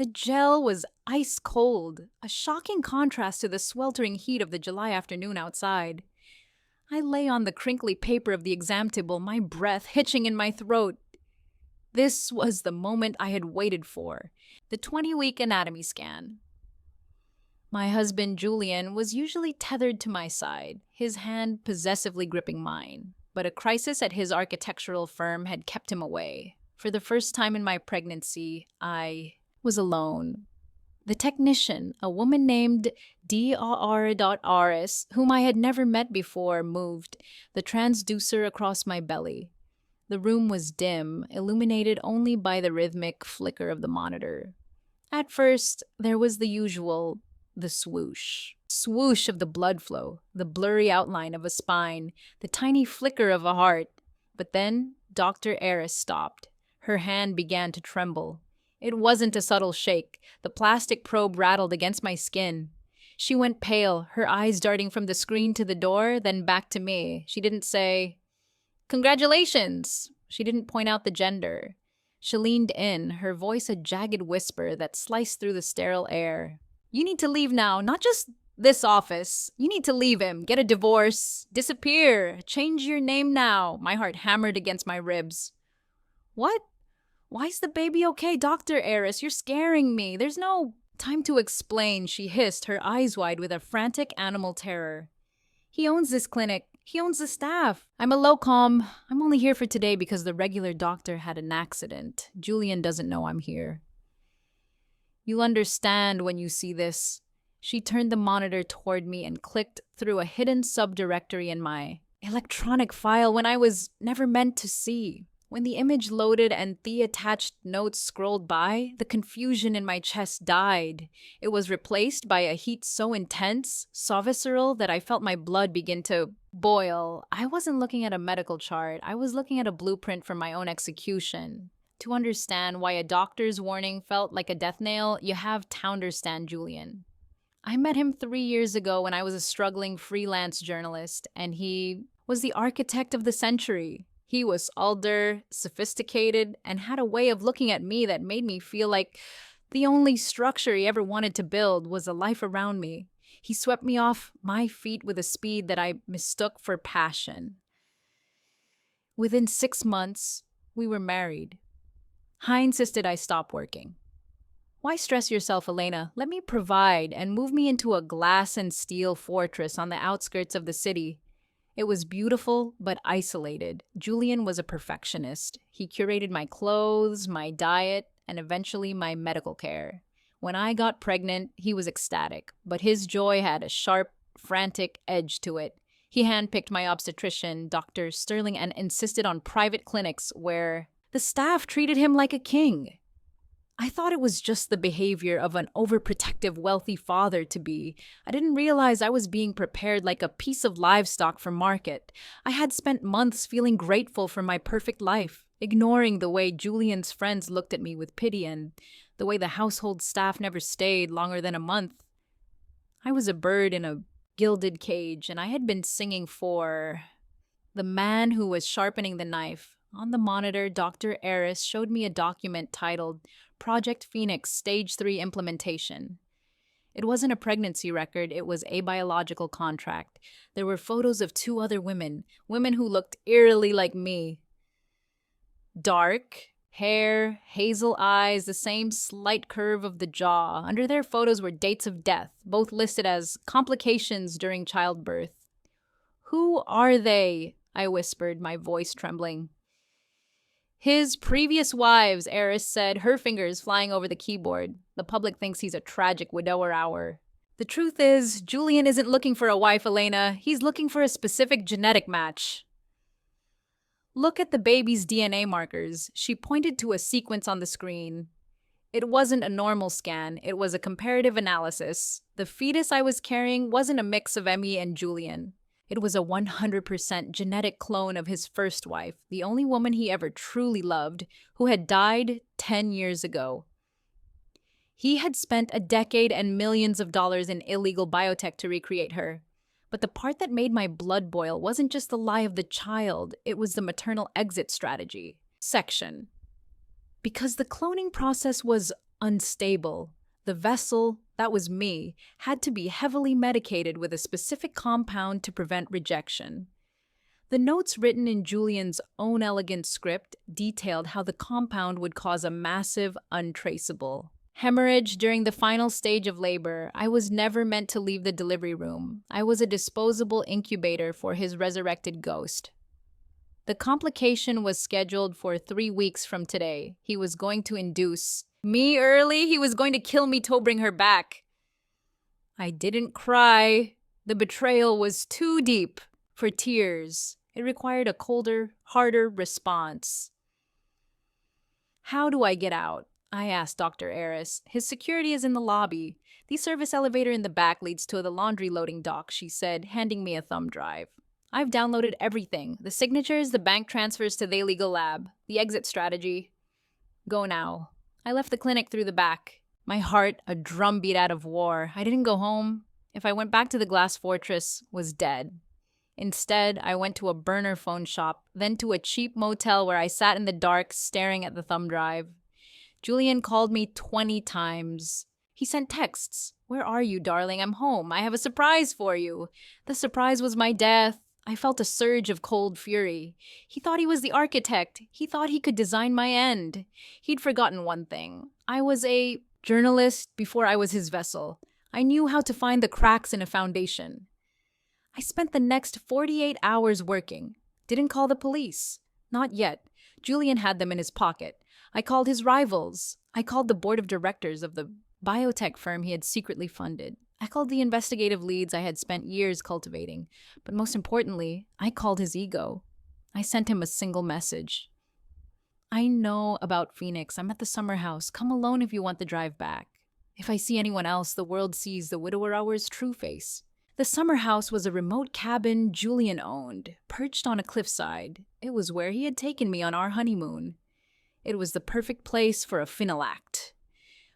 The gel was ice cold, a shocking contrast to the sweltering heat of the July afternoon outside. I lay on the crinkly paper of the exam table, my breath hitching in my throat. This was the moment I had waited for, the 20-week anatomy scan. My husband, Julian, was usually tethered to my side, his hand possessively gripping mine. But a crisis at his architectural firm had kept him away. For the first time in my pregnancy, I was alone. The technician, a woman named Dr. whom I had never met before, moved the transducer across my belly. The room was dim, illuminated only by the rhythmic flicker of the monitor. At first, there was the swoosh. Swoosh of the blood flow, the blurry outline of a spine, the tiny flicker of a heart. But then Dr. Eris stopped. Her hand began to tremble. It wasn't a subtle shake. The plastic probe rattled against my skin. She went pale, her eyes darting from the screen to the door, then back to me. She didn't say, "Congratulations!" She didn't point out the gender. She leaned in, her voice a jagged whisper that sliced through the sterile air. "You need to leave now, not just this office. You need to leave him, get a divorce, disappear, change your name now." My heart hammered against my ribs. "What? Why's the baby okay, Dr. Eris? You're scaring me. There's no time to explain," she hissed, her eyes wide with a frantic animal terror. "He owns this clinic. He owns the staff. I'm a locum. I'm only here for today because the regular doctor had an accident. Julian doesn't know I'm here." "You'll understand when you see this." She turned the monitor toward me and clicked through a hidden subdirectory in my electronic file when I was never meant to see. When the image loaded and the attached notes scrolled by, the confusion in my chest died. It was replaced by a heat so intense, so visceral, that I felt my blood begin to boil. I wasn't looking at a medical chart. I was looking at a blueprint for my own execution. To understand why a doctor's warning felt like a death nail, you have to understand Julian. I met him 3 years ago when I was a struggling freelance journalist, and he was the architect of the century. He was older, sophisticated, and had a way of looking at me that made me feel like the only structure he ever wanted to build was a life around me. He swept me off my feet with a speed that I mistook for passion. Within 6 months, we were married. I insisted I stop working. "Why stress yourself, Elena? Let me provide," and move me into a glass and steel fortress on the outskirts of the city. It was beautiful, but isolated. Julian was a perfectionist. He curated my clothes, my diet, and eventually my medical care. When I got pregnant, he was ecstatic, but his joy had a sharp, frantic edge to it. He handpicked my obstetrician, Dr. Sterling, and insisted on private clinics where the staff treated him like a king. I thought it was just the behavior of an overprotective, wealthy father-to-be. I didn't realize I was being prepared like a piece of livestock for market. I had spent months feeling grateful for my perfect life, ignoring the way Julian's friends looked at me with pity and the way the household staff never stayed longer than a month. I was a bird in a gilded cage, and I had been singing for the man who was sharpening the knife. On the monitor, Dr. Eris showed me a document titled Project Phoenix Stage 3 Implementation. It wasn't a pregnancy record, it was a biological contract. There were photos of 2 other women who looked eerily like me. Dark hair, hazel eyes, the same slight curve of the jaw. Under their photos were dates of death, both listed as complications during childbirth. "Who are they?" I whispered, my voice trembling. "His previous wives," Eris said, her fingers flying over the keyboard. "The public thinks he's a tragic widower. The truth is, Julian isn't looking for a wife, Elena. He's looking for a specific genetic match." "Look at the baby's DNA markers." She pointed to a sequence on the screen. It wasn't a normal scan, it was a comparative analysis. The fetus I was carrying wasn't a mix of Emmy and Julian. It was a 100% genetic clone of his first wife, the only woman he ever truly loved, who had died 10 years ago. He had spent a decade and millions of dollars in illegal biotech to recreate her. But the part that made my blood boil wasn't just the lie of the child, it was the maternal exit strategy section. Because the cloning process was unstable. The vessel, that was me, had to be heavily medicated with a specific compound to prevent rejection. The notes written in Julian's own elegant script detailed how the compound would cause a massive, untraceable hemorrhage during the final stage of labor. I was never meant to leave the delivery room. I was a disposable incubator for his resurrected ghost. The complication was scheduled for 3 weeks from today. He was going to induce me early. He was going to kill me to bring her back. I didn't cry. The betrayal was too deep for tears. It required a colder, harder response. How do I get out? I asked Dr. Eris. His security is in the lobby. The service elevator in the back leads to the laundry loading dock, she said, handing me a thumb drive. I've downloaded everything. The signatures, the bank transfers to the legal lab, the exit strategy. Go now. I left the clinic through the back. My heart a drumbeat out of war. I didn't go home. If I went back to the glass fortress, was dead. Instead, I went to a burner phone shop, then to a cheap motel where I sat in the dark staring at the thumb drive. Julian called me 20 times. He sent texts. Where are you, darling? I'm home. I have a surprise for you. The surprise was my death. I felt a surge of cold fury. He thought he was the architect. He thought he could design my end. He'd forgotten one thing. I was a journalist before I was his vessel. I knew how to find the cracks in a foundation. I spent the next 48 hours working. Didn't call the police. Not yet. Julian had them in his pocket. I called his rivals. I called the board of directors of the biotech firm he had secretly funded. I called the investigative leads I had spent years cultivating. But most importantly, I called his ego. I sent him a single message. I know about Phoenix. I'm at the summer house. Come alone if you want the drive back. If I see anyone else, the world sees the widower hour's true face. The summer house was a remote cabin Julian owned, perched on a cliffside. It was where he had taken me on our honeymoon. It was the perfect place for a final act.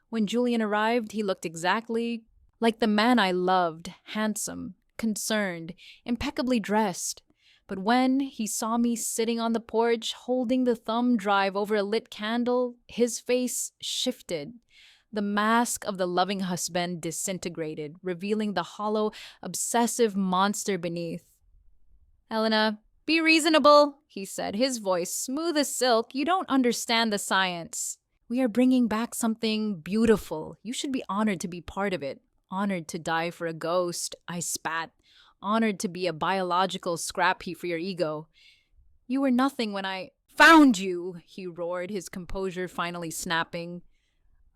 When Julian arrived, he looked exactly like the man I loved, handsome, concerned, impeccably dressed. But when he saw me sitting on the porch, holding the thumb drive over a lit candle, his face shifted. The mask of the loving husband disintegrated, revealing the hollow, obsessive monster beneath. Elena, be reasonable, he said, his voice smooth as silk. You don't understand the science. We are bringing back something beautiful. You should be honored to be part of it. Honored to die for a ghost, I spat. Honored to be a biological scrap heap for your ego. You were nothing when I found you, he roared, his composure finally snapping.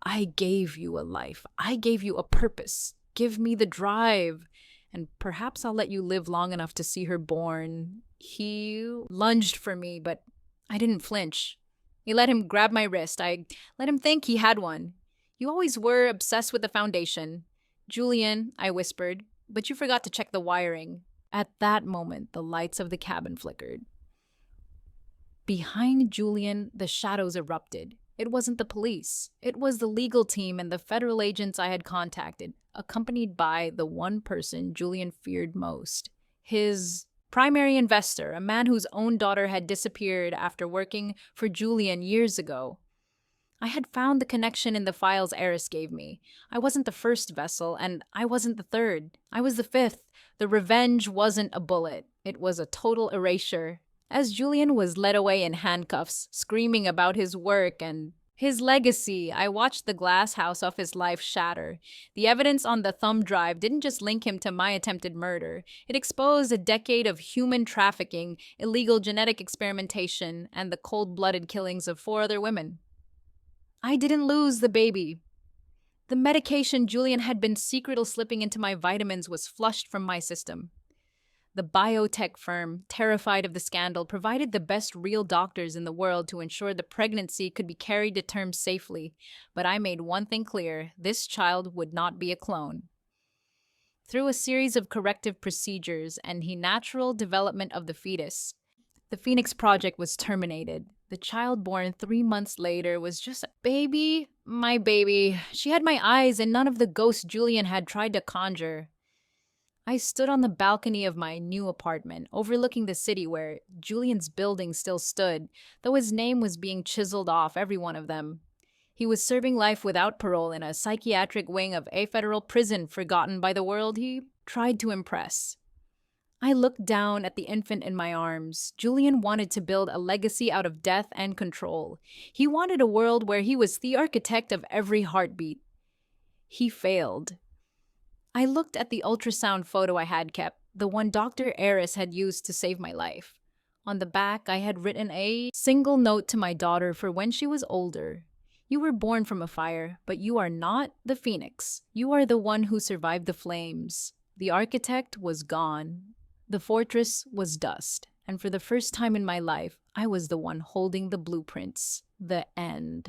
I gave you a life. I gave you a purpose. Give me the drive, and perhaps I'll let you live long enough to see her born. He lunged for me, but I didn't flinch. I let him grab my wrist. I let him think he had one. You always were obsessed with the foundation. Julian, I whispered, but you forgot to check the wiring. At that moment, the lights of the cabin flickered. Behind Julian, the shadows erupted. It wasn't the police. It was the legal team and the federal agents I had contacted, accompanied by the one person Julian feared most. His primary investor, a man whose own daughter had disappeared after working for Julian years ago. I had found the connection in the files Eris gave me. I wasn't the first vessel, and I wasn't the third. I was the fifth. The revenge wasn't a bullet. It was a total erasure. As Julian was led away in handcuffs, screaming about his work and his legacy, I watched the glass house of his life shatter. The evidence on the thumb drive didn't just link him to my attempted murder. It exposed a decade of human trafficking, illegal genetic experimentation, and the cold-blooded killings of 4 other women. I didn't lose the baby. The medication Julian had been secretly slipping into my vitamins was flushed from my system. The biotech firm, terrified of the scandal, provided the best real doctors in the world to ensure the pregnancy could be carried to term safely. But I made one thing clear: this child would not be a clone. Through a series of corrective procedures and the natural development of the fetus, the Phoenix Project was terminated. The child born 3 months later was just a baby. My baby. She had my eyes and none of the ghosts Julian had tried to conjure. I stood on the balcony of my new apartment, overlooking the city where Julian's building still stood, though his name was being chiseled off every one of them. He was serving life without parole in a psychiatric wing of a federal prison forgotten by the world he tried to impress. I looked down at the infant in my arms. Julian wanted to build a legacy out of death and control. He wanted a world where he was the architect of every heartbeat. He failed. I looked at the ultrasound photo I had kept, the one Dr. Eris had used to save my life. On the back, I had written a single note to my daughter for when she was older. You were born from a fire, but you are not the phoenix. You are the one who survived the flames. The architect was gone. The fortress was dust. And for the first time in my life, I was the one holding the blueprints. The end.